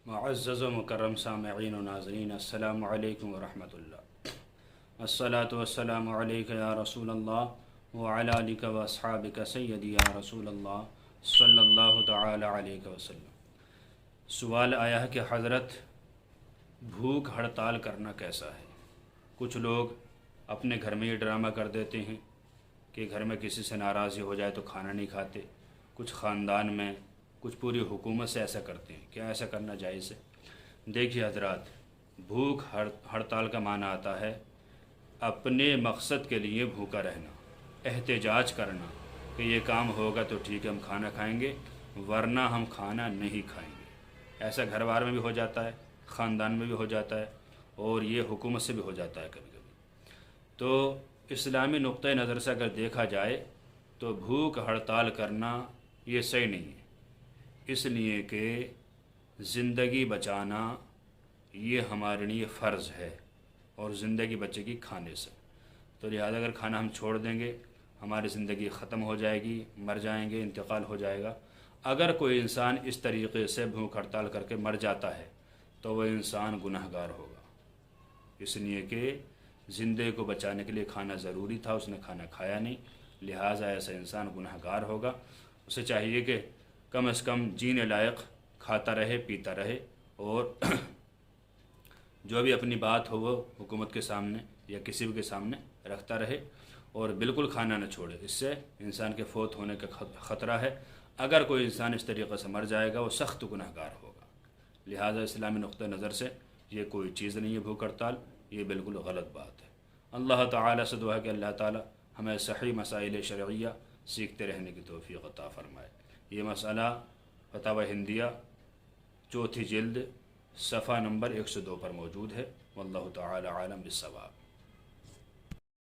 معزز و مکرم سامعین و ناظرین، السلام علیکم ورحمۃ اللہ۔ الصلاۃ والسلام علیک یا رسول اللہ وعلی آلک و اصحابک سیدی یا رسول اللہ صلی اللہ تعالی علیہ وسلم۔ سوال آیا ہے کہ حضرت بھوک ہڑتال کرنا کیسا ہے؟ کچھ لوگ اپنے گھر میں یہ ڈرامہ کر دیتے ہیں کہ گھر میں کسی سے ناراضی ہو جائے تو کھانا نہیں کھاتے، کچھ خاندان میں، کچھ پوری حکومت سے ایسا کرتے ہیں۔ کیا ایسا کرنا جائز ہے؟ دیکھیے حضرات، بھوک ہڑتال کا معنی آتا ہے اپنے مقصد کے لیے بھوکا رہنا، احتجاج کرنا کہ یہ کام ہوگا تو ٹھیک ہے ہم کھانا کھائیں گے ورنہ ہم کھانا نہیں کھائیں گے۔ ایسا گھر بار میں بھی ہو جاتا ہے، خاندان میں بھی ہو جاتا ہے، اور یہ حکومت سے بھی ہو جاتا ہے کبھی کبھی۔ تو اسلامی نقطہ نظر سے اگر دیکھا جائے تو بھوک ہڑتال کرنا یہ صحیح نہیں ہے، اس لیے کہ زندگی بچانا یہ ہمارے لیے فرض ہے، اور زندگی بچے گی کھانے سے۔ تو لہذا اگر کھانا ہم چھوڑ دیں گے ہماری زندگی ختم ہو جائے گی، مر جائیں گے، انتقال ہو جائے گا۔ اگر کوئی انسان اس طریقے سے بھوک ہڑتال کر کے مر جاتا ہے تو وہ انسان گناہ گار ہوگا، اس لیے کہ زندگی کو بچانے کے لیے کھانا ضروری تھا، اس نے کھانا کھایا نہیں، لہٰذا ایسا انسان گناہ گار ہوگا۔ اسے چاہیے کہ کم از کم جینے لائق کھاتا رہے، پیتا رہے، اور جو بھی اپنی بات ہو وہ حکومت کے سامنے یا کسی بھی کے سامنے رکھتا رہے، اور بالکل کھانا نہ چھوڑے۔ اس سے انسان کے فوت ہونے کا خطرہ ہے۔ اگر کوئی انسان اس طریقے سے مر جائے گا وہ سخت گناہ گار ہوگا۔ لہٰذا اسلامی نقطہ نظر سے یہ کوئی چیز نہیں ہے بھوک ہڑتال، یہ بالکل غلط بات ہے۔ اللہ تعالیٰ سے دعا ہے کہ اللہ تعالیٰ ہمیں صحیح مسائل شرعیہ سیکھتے رہنے کی توفیق عطا فرمائے۔ یہ مسئلہ فتاوی ہندیہ 4 جلد صفحہ نمبر 102 پر موجود ہے۔ واللہ تعالی عالم بالصواب۔